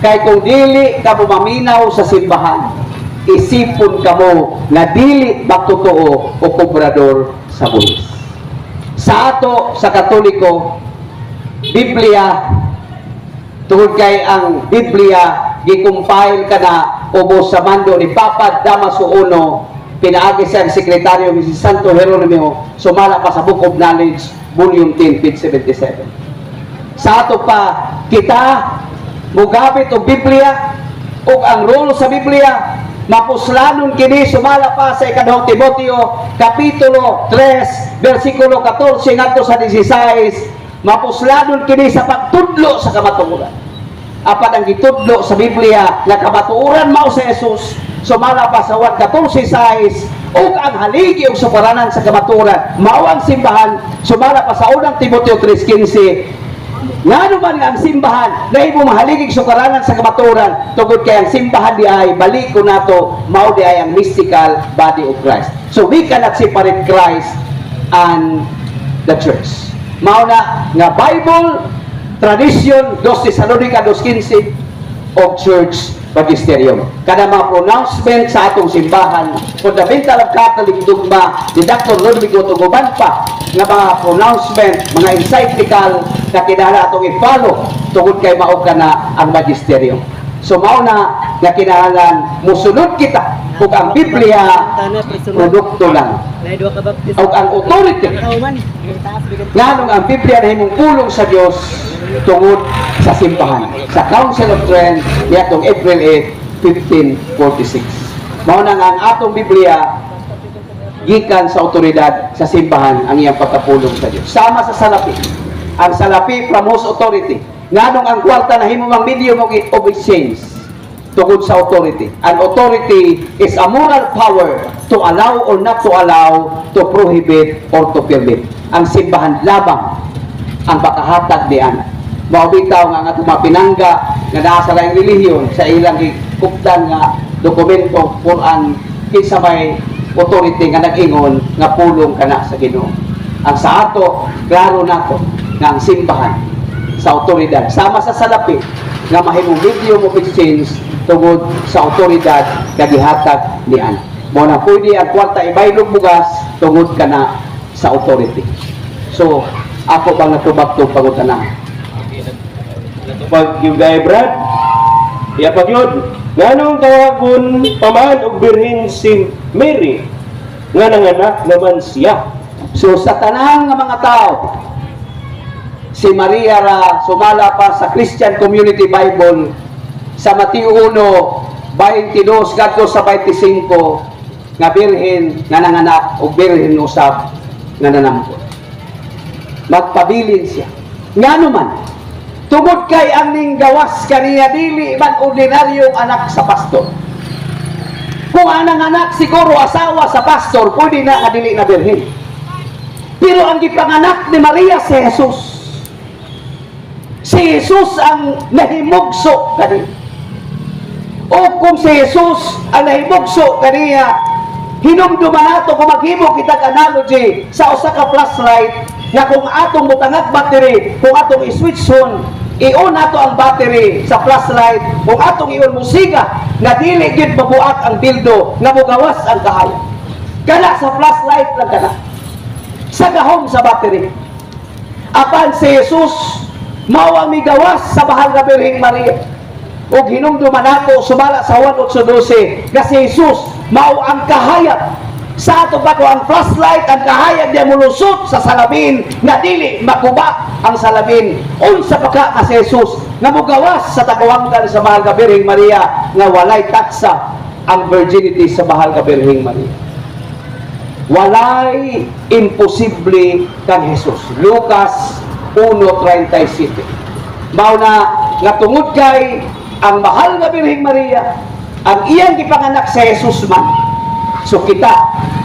Kay kung dili ka maminaw sa simbahan, isipon kamo na dili ba totoo o kobrador sa buhis. Sa ato, sa Katoliko, Biblia, tungod kay ang Biblia gikumpile kana ubos sa mando ni Papa Damaso I, pinaagi siya ang sekretaryo ni si Santo Jeronimo, sumala pa sa Book of Knowledge, Volume 10, page 77. Sa ato pa, kita mugabit og Biblia ug ang role sa Biblia mapuslanon kini sumala pa sa ikaduhang Timoteo kapitulo 3 bersikulo 14 ngadto sa 16, mapuslanon kini sa pagtudlo sa kamatuoran. Apan ang gitudlo sa Biblia nga kamatuoran mao sa Jesus, sumala pa sa 1:14-16, ug ang haligi og sukaranan sa kamatuoran mao ang simbahan, sumala pa sa unang Timoteo 3:15. Ngano man nga ang simbahan nahimo mahaligig sukaranan sa kamatuoran, tungod kay ang simbahan di ay balik ko nato mao di ay ang mystical body of Christ. So we cannot separate Christ and the church. Mao na nga Bible, tradition, 2 Tesalonica 2:15, of church magisterium. Kada mga pronouncement sa atong simbahan, fundamental of Catholic dogma, ni Dr. Rodrigo Tuguban pa, nga mga pronouncement, mga encyclical, na kinahanglan atong i-follow, tungod kay mao kana ang magisterium. So mao na nga kinahanglan musunod kita, kung ang Biblia, produkto lang. O ang authority, nganong ang Biblia na himong pulong sa Dios tungod sa simbahan. Sa Council of Trent, niyatong April 8, 1546. Mao na nga ang atong Biblia, gikan sa otoridad sa simbahan ang iyang pagkapulong sa Dios. Sama sa salapi. Ang salapi from whose authority. Nganong ang kwarta na himong ang medium of exchange tungod sa authority. An authority is a moral power to allow or not to allow, to prohibit or to permit. Ang simbahan labang ang pakahatag diyan. Maubitaw nga nga tumapinangga nga naa sa laing relihiyon sa ilang kupdan nga dokumento Quran kinsa may authority nga nag-ingon nga pulong kana sa Ginoo. Ang sa ato, klaro nato nga ang simbahan sa otoridad sama sa salapi nga mahimong medium of exchange tungod sa otoridad nga gihatag ni ana. Mao na pwede ang kwarta ibaylog bugas tungod kana sa authority. So ako bang natubag to pangutana? Natubag yung gay Brad, pag yun, nganong tawagon paman og birhen si Mary nga nanganak naman siya. So sa tanang nga mga tao, si Maria ra sumala pa sa Christian Community Bible sa Mateo 1:22 kadto sa 25 nga birhen nga nanganak o birhen usab nga nanampo. Magpabilin siya. Ngano man, tungod kay ang ning gawas kaniya dili man ordinaryong anak sa pastor. Kung ang nanganak siguro asawa sa pastor, pwede na kadili na birhen. Pero ang gipanganak ni Maria si Jesus. Si Jesus ang nahimugso kaniya. O kung si Jesus ang nahimugso kaniya, hinumduman nato kung maghimo kita analogy sa usa ka flashlight nga kung atong mutangag battery, kung atong i-switch on, i-on nato ang battery sa flashlight, kung atong i-on musiga nga dili gid mabuak ang bildo nga mogawas ang kahayan. Kana sa flashlight lang kana. Sa gahom sa battery. Apan si Jesus mao ang migawas sa bahal nga Birheng Maria. Ug hinumduman nato sumala sa Juan 8:12 nga si Jesus mao ang kahayag sa ato ba ko ang flashlight ang kahayag diya mulusot sa salabin nga dili makuba ang salabin unsa pa ka si Jesus nga mogawas sa tagawanggan sa bahal nga Birheng Maria nga walay taksa ang virginity sa bahal nga Birheng Maria. Walay imposible kang Jesus. Lucas 1:37. Mao na nga tungod kay ang mahal nga Birheng Maria, ang iyang gipanganak sa Jesus man. So kita,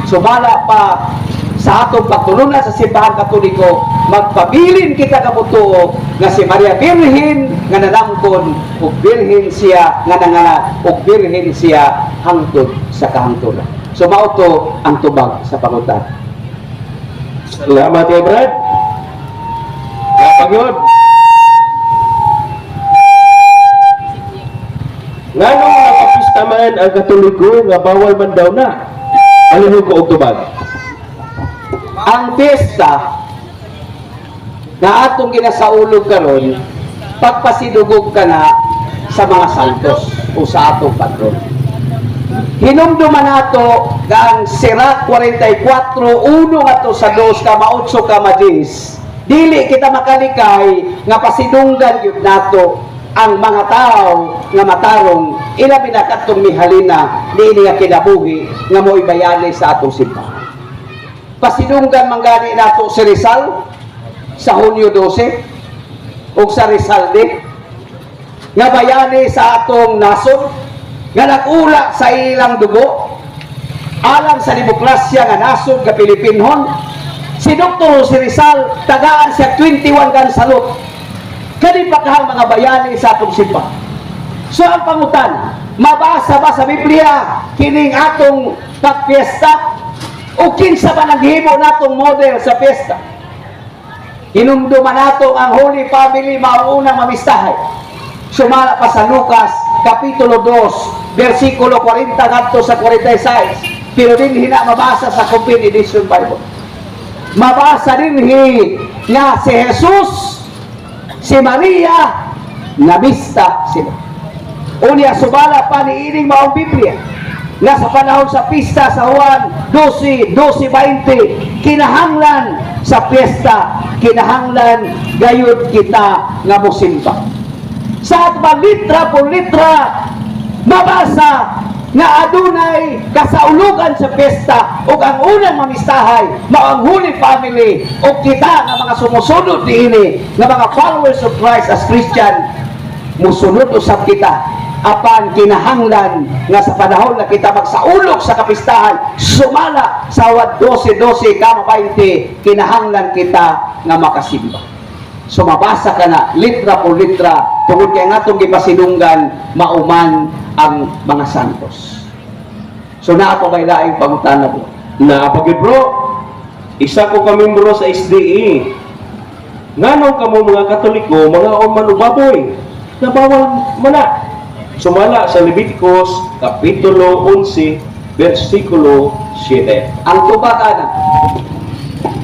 sumala pa sa atong pagtulunan sa simbahan Katoliko, magpabilin kita kabutuo nga si Maria Birhen nga nanamkon ug birhen siya nga nanganak ug birhen siya hangtod sa kahangturan. So mao to ang tubag sa pangutan. Salamat ya Brad. Napagod. Nganong nakapistaman ang Katoliko nga bawal man daw na alihog ko og tubag? Ang piyesta na atong ginasaulog karon pagpasidugog ka na sa mga santos o sa atong patron. Hinumduman nato nga ang Sira 44:1 ato sa 2 ka 8 ka 10. Dili kita makalikay nga pasidunggan gyud nato ang mga tao nga matarong ilabi na katong mihalina niini nga kinabuhi nga mo'y bayani sa atong simbahan. Pasidunggan manggani nato si Rizal sa Hunyo 12 o sa Rizal din nga bayani sa atong nasod nga nag-ula sa ilang dugo alang sa demokrasya nga nasod nga Pilipinhon. Si Dr. si Rizal tagaan siya 21 kan salot kani pa kahang mga bayani sa atong simbahan. So ang pangutan, mabasa ba sa Biblia kining atong pagpiesta o kinsa ba naghimo natong model sa fiesta? Hinumduman nato ang Holy Family mauna mamistahay. Sumala pa sa Lucas Kapitulo 2 versikulo 40 ngadto sa 46. Pero din hina mabasa sa Combined Edition Bible. Mabasa din nga si Jesus, si Maria, nabista sila. Unya subala pa ni ining maong Biblia nga sa panahon sa pista sa Juan 12:20 kinahanglan sa piyesta, kinahanglan gayud kita nga mosimba. Sa atbang litra por litra mabasa nga adunay kasaulugan sa piyesta ug ang unang mamistahay mao ang Holy Family ug kita nga mga sumusunod niini nga mga followers of Christ as Christian musunod usab kita apan kinahanglan nga sa panahon na kita magsaulog sa kapistahan sumala sa Juan 12:12 kama 20 kinahanglan kita nga makasimba. So mabasa ka na litra por litra tungod kay ngatong gipasinunggan mauman ang mga santos. So naa ko kay laing pangutana po. Napagid bro, isa ko kamimbro sa SDE. Nganong kamo mga Katoliko, mga umanubaboy, na bawal mana. Sumala sa Leviticus, Kapitulo 11, versikulo 7. Ang tubag ana,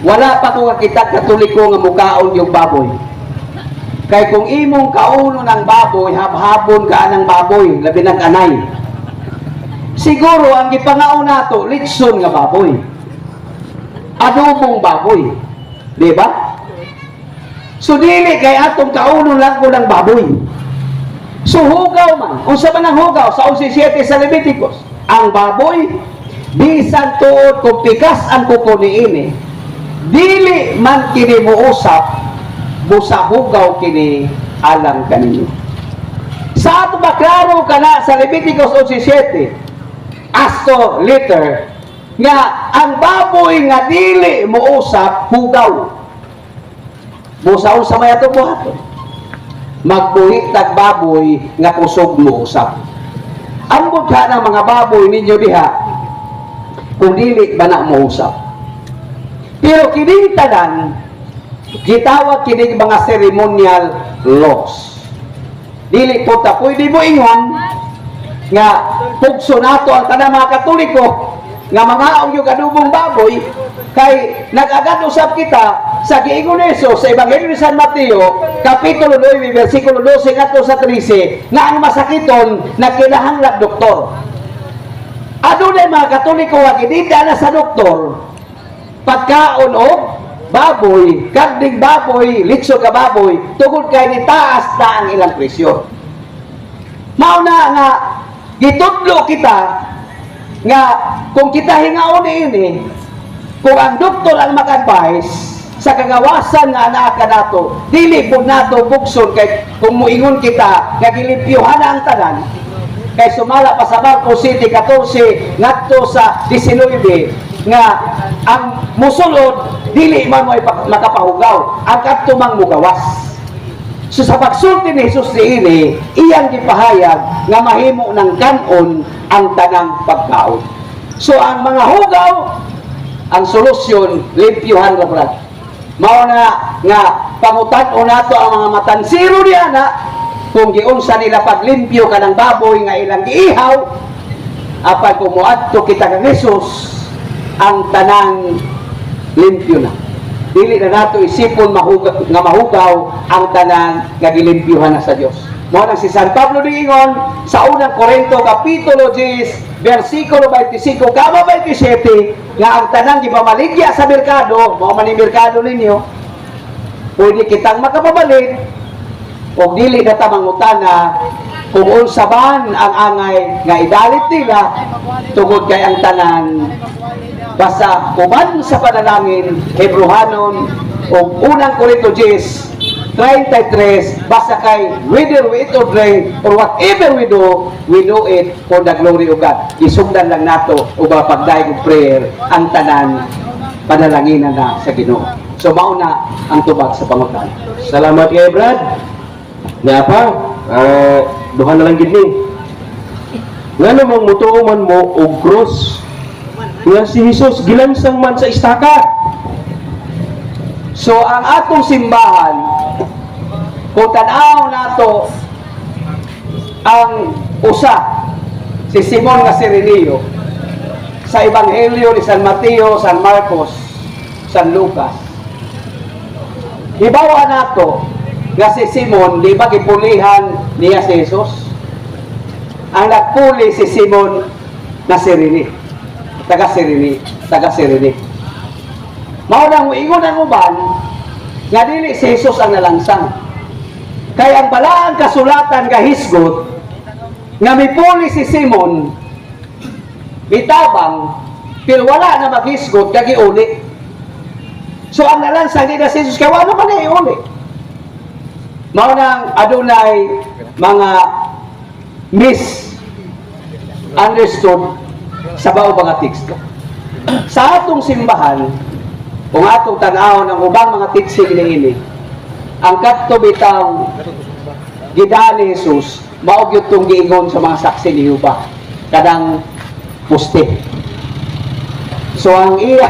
wala pa ko kita Katoliko nga mukaon yung baboy. Kay kung imong kauno ng baboy, habhabon ka ng baboy, labi ng anay. Siguro ang gipangaon nato, litson nga baboy. Adobong baboy. Di ba? So dili kay atong kauno lang ko ng baboy. So hugaw man, unsa man ang hugaw sa 11:7 sa Leviticus, ang baboy bisan tuod kung pikas ang kuko niini, dili man kini muusap, busa hugaw kini alang kaninyo. Sa ato ba klaro kana sa Leviticus 11:7, asto liter nga ang baboy nga dili muusap hugaw. Busa unsa may ato buhaton? Magbuhi tag baboy nga kusog muusap. Ambot ka ng mga baboy ninyo diha kung dili ba na muusap. Pero kining tanan gitawag kining mga ceremonial laws. Dili po ta pwede mo ingon nga pugso nato ang tanang mga Katoliko nga mga yung kadubong baboy kay nag-agad usab kita sa giingon ni Jesus sa Ebanghelyo ni San Mateo kapitulo 9 bersikulo 12 ngadto sa 13 nga ang masakiton nagkinahanglan doktor. Adunay mga Katoliko nga gidita na sa doktor pagkaon og baboy, kagdig baboy, litso ka baboy, tungod kay ni taas na ang ilang presyo. Mauna nga gitudlo kita nga kung kita hingaon ini, kung ang doktor ang mag-advise sa kagawasan nga anak ka nato, dili po nato bukson kay kung muingon kita nga gilimpyuhan na ang tanan kay sumala pa sa Marcos City 14 ngadto sa 19 nga ang musulod dili man mo makapahugaw ang kadtumang mugawas. So sa pagsulti ni Jesus niini, iyang gipahayag nga mahimo ng kanon ang tanang pagkaon. So ang mga hugaw, ang solusyon limpyuhan ra brad. Mao na nga pangutan-o nato ang mga matansiro diana kung giunsa nila paglimpyo kanang baboy nga ilang giihaw apan kumuadto kita kang Jesus ang tanang limpyo na. Dili na nato isipon nga mahugaw ang tanan nga gilimpyuhan na sa Dios. Mao nang si San Pablo diingon sa unang Korinto kapitulo 10 bersikulo 25 kama 27 nga ang tanan gipamaligya sa merkado, mao man ni merkado ninyo, pwede kitang makapabalik o dili na ta mangutana kung unsa man ang angay nga idalit nila tungod kay ang tanan basta kuman sa panalangin Hebrehanon o unang Korinto 10:33 basta kay whether we eat or drink or whatever we do it for the glory of God. Isugdan lang nato o pagdayeg og prayer ang tanan panalanginan na sa Ginoo. So mao na ang tubag sa pangutan. Salamat kay Brad. Nga pa, duha na lang gid ni. Nga namang mutuoman mo og cross. Nga si Jesus gilansang man sa istaka. So ang atong simbahan kung tanaw nato ang usa si Simon nga Sireneo sa Ebanghelyo ni San Mateo, San Marcos, San Lucas. Hibawa nato nga si Simon di ba gipulihan niya si Jesus? Ang nagpuli si Simon na Sirene, taga Sirene. Mao nang moingon ang uban nga dili si Jesus ang nalansang. Kaya ang balaang kasulatan kahisgot nga mipuli si Simon bitabang pero wala na maghisgot kagi uli. So ang nalansang di na si Jesus kaya wala man na iuli. Mao nang adunay mga misunderstood sa bawat mga teksto. Sa atong simbahan, kung atong tanaw ng ubang mga teaching niini, ang kadto bitaw gidaan ni Jesus mao gyud tong giingon sa mga saksi ni Jehova kadang poste. So ang iya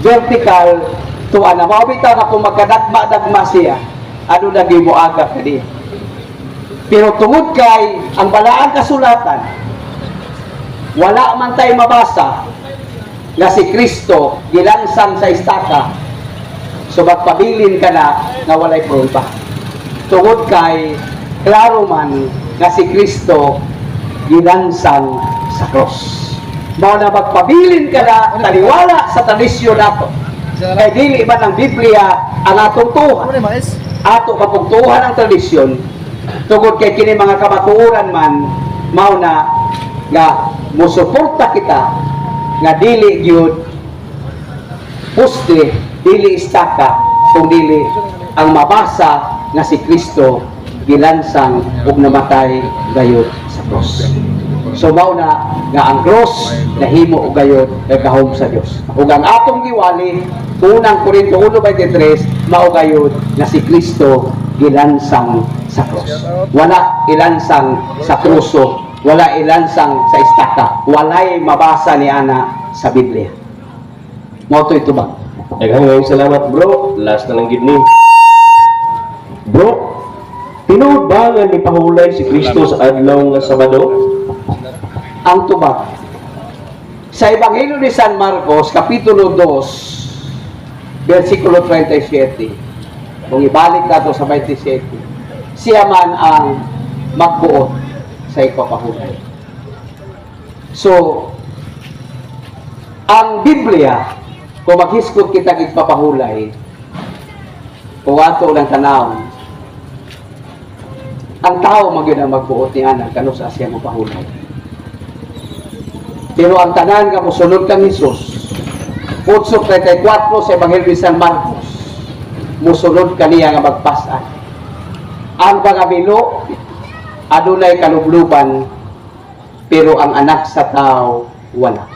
vertical to ana mao bitaw na kung magkadagma-dagma siya ano na gibuaga kadi. Pero tungod kay ang balaang kasulatan wala man tay mabasa nga si Kristo gilansang sa istaka so magpabilin ka na nga walay prueba. Tungod kay klaro man nga si Kristo gilansang sa cross. Mao na magpabilin ka na taliwala sa tradisyon nato. Kay dili man ang Biblia ang atong tuhan. Ato kapugtuhan ang tradisyon Tungod kay kini mga kamatuoran man mao na nga musuporta kita nga dili gyud poste, dili istaka, kung dili ang mabasa nga si Kristo gilansang ug namatay gayud sa cross. So mao na nga ang cross nahimo og gayud gahom sa Dios. Ug ang atong giwali unang Korinto 1:23 mao gayud nga si Kristo gilansang sa cross. Wala ilansang sa kruso, wala ilansang sa istaka, walay mabasa ni ana sa Biblia. Mao to ito ba? Daghang salamat bro. Last na lang gid ni. Bro, tinuod ba nga nipahulay si Kristo sa adlaw nga Sabado? Ang tubag. Sa Ebanghelyo ni San Marcos, Kapitulo 2, versikulo 37, kung ibalik nato sa 27, siya man ang magbuot sa ipapahulay. So, ang Biblia, kung maghiskot kita ipapahulay, kung ato lang tanawon, ang tao magyud ang magbuot ni ana kano sa siya mo pahulay. Pero ang tanan nga mosunod kang Hesus, 8:34 sa Ebanghelyo ni San Marcos, mosunod kaniya nga magpasan. Ang pangabilo adunay kalubluban, pero ang anak sa tao wala.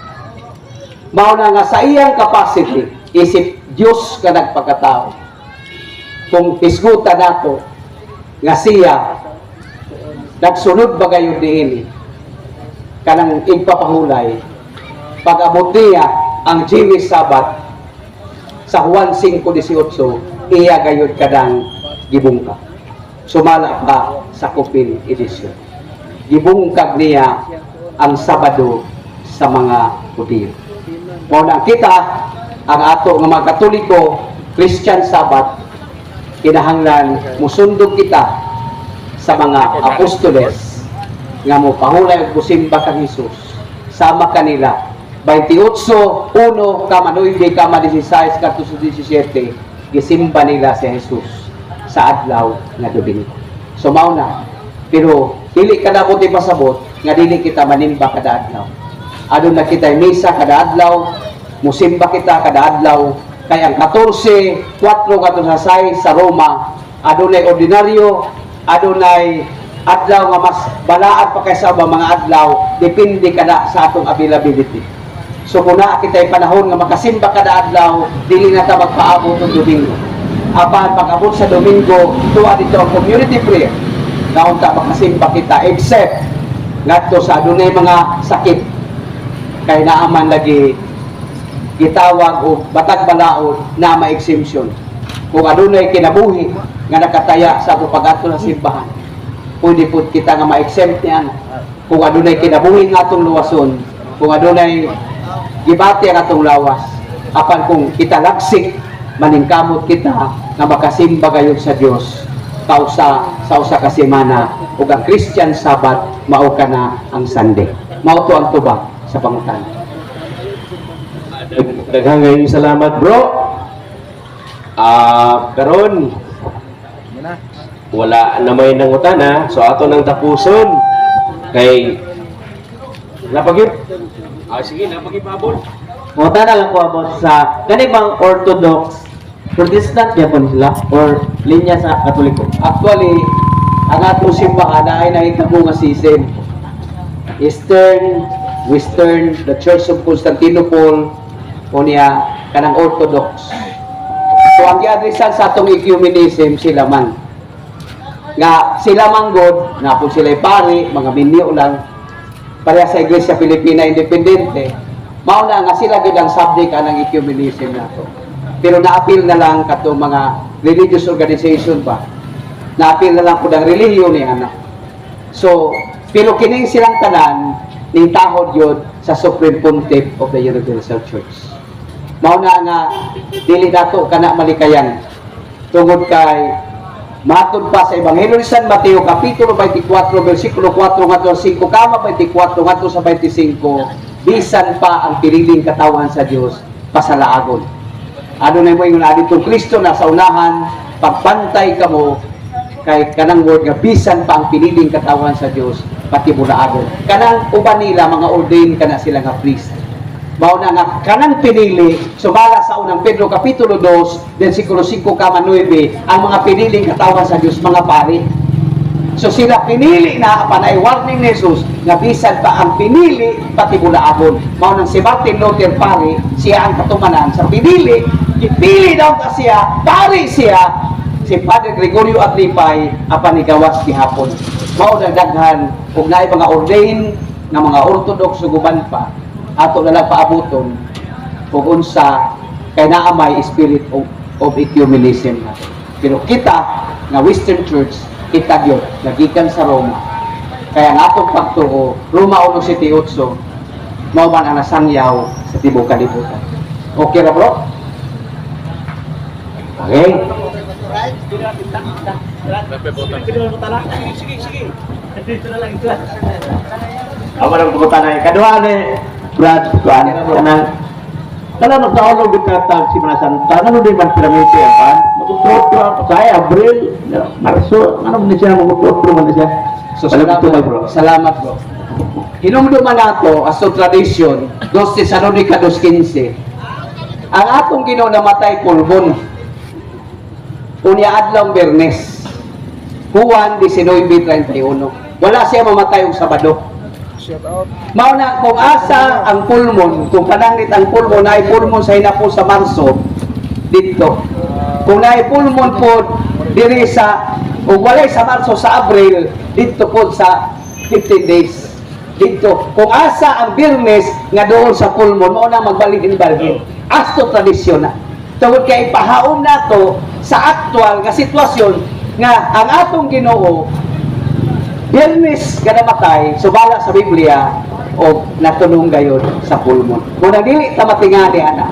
Mao na nga sa iyang capacity, isip Dios ka nagpakatao. Kung hisgutan nato nga siya nagsunod ba kayo diini kanang igpapahulay, pag-abot niya ang Jimmy Sabat sa Juan 5:18, iya gayud kadang gibungkag. Sumala pa sa Kupil edisyon. Gibungkag niya ang Sabado sa mga Hudiyo. Mao na kita ang ato nga mga Katoliko, Christian Sabbath, kinahanglan musundog kita sa mga apostoles nga mo pahulay og musimba kang Hesus sama kanila 28:1 kama 9 kama 16 kadto 17 gisimba nila si Hesus sa adlaw nga Domingo. So mao na, pero dili kada mo pasabot nga dili kita manimba kada adlaw. Aduna kita misa kada adlaw, musimba kita kada adlaw, kay ang 14:4 kadto sa 6 sa Roma adunay ordinaryo, adunay adlaw nga mas balaad pa kaysa ba mga adlaw, depende kada sa atong availability. So kung na kita'y panahon nga makasimba kada adlaw, dili na ta magpaabot ng Domingo. Apan pag-abot sa Domingo, tuwa dito ang community prayer na unta makasimba kita, except ngadto sa adunay mga sakit kay naaman lagi gitawag o batag balaod na ma-exemption. Kung adunay kinabuhi nga nakataya sa pag-ato sa simbahan, pwede po kita nga ma-exempt niyan. Kung adunay kinabuhi nga atong luwason, kung adunay gibati ang atong lawas, apan kung kita lagsik, maningkamot kita nga makasimba gayud sa Dios sa usa ka semana, ug ang Christian Sabbath mao kana ang Sunday. Mao to ang tubag sa pangutan. Daghang salamat bro. Karon wala na may nangutana, so ato nang tapuson kay napagip. Sige, napagipabol. Mutana lang ko about sa ganibang Orthodox, Protestant yapon sila or linya sa Katoliko. Actually, ang atong simbahan ay nahitabo nga system. Eastern, Western, the Church of Constantinople, o niya kanang Orthodox. So ang giadresan sa atong ecumenism sila man. Nga sila manggod, na po sila pari, mga minyo lang, pareha sa Iglesia Filipina Independente, mauna nga sila gid ang subject ng ecumenism nato. Pero naapil na lang kato mga religious organization ba. Naapil na lang po ng relihiyon ni anak. So, pero kining silang tanan ning tahod yun sa Supreme Pontiff of the Universal Church. Mauna nga dili nato kana malikayan tungod kay matod pa sa Ebanghelyo ni San Mateo Kapitulo 24 versikulo 4 ngadto 5 kama 24 ngadto sa 25, bisan pa ang piniling katawan sa Dios pasalaagon. Ano na mo yung aditong Kristo na sa unahan, pagpantay kamo kay kanang word nga bisan pa ang piniling katawan sa Dios pati bulaagon. Kanang uban nila mga ordained kana sila nga priest. Mao na nga kanang pinili sumala sa unang Pedro kapitulo 2 bersikulo 5 kama 9 ang mga piniling katawan sa Dios mga pari. So sila pinili na panay warning ni Jesus nga bisan pa ang pinili pati bulaagon. Mao nang si Martin Luther pari siya ang katumanan sa pinili, ipili daw ka siya, pari siya si Padre Gregorio Aglipay apan igawas gihapon. Mao na daghan ug naay mga ordained nga mga Orthodox ug uban pa ato na lang paabuton ug unsa kay naa may spirit of ecumenism. Pero kita nga Western Church kita gyud nagikan sa Roma. Kaya ang atong pagtuo Roma 1:7 mao man ang nasangyaw sa tibuok kalibutan. Okay ra bro? Okay. Apa nang pupunta na kadua ni Brad kuan kana magtaulog bitatag si Mana Santa ano di man piramide kan magtutuwa saya Abril Marso ano man siya magtutuwa man siya So salamat bro. Salamat bro. Hinumduman nato as a tradition 2 Tesalonica 2:15. Ang atong Ginoo namatay pulbon. Unya adlaw Bernes. Juan 19:31. Wala siya mamatay og Sabado. Mao na kung asa ang pulmon, kung pananglit ang pulmon ay pulmon sa hinapon sa Marso dito. Kung naay pulmon po diri sa ug walay sa Marso sa Abril dito po sa 15 days. Dito. Kung asa ang Biyernes nga doon sa pulmon mao na magbalhin-balhin. Asto tradisyon na. Tungod kay ipahaom nato sa aktual nga sitwasyon nga ang atong Ginoo Biyernes nga namatay subala sa Biblia o natunong gayon sa pulmon. Muna dili ta matingani ana.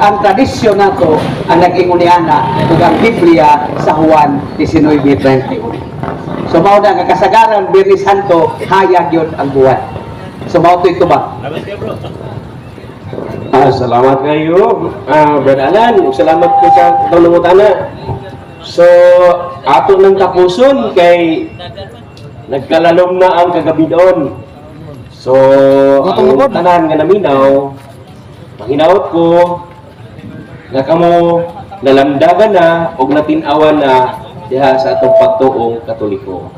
Ang tradisyon nato ang nag-ingon ni ana ug ang Biblia sa Juan 19:31. So mao na nga kasagaran Biyernes Santo hayag yun ang buwan. So mao to ito ba? Salamat kayo, Brad Alan. Salamat ko sa tulungutana. So, ato ng tapuson kay nagkalalom na ang kagabi doon. So, ang tanan nga naminaw, panginaot ko, nga kamo nalamdagan na o natinawan na diha sa atong pagtuong Katoliko.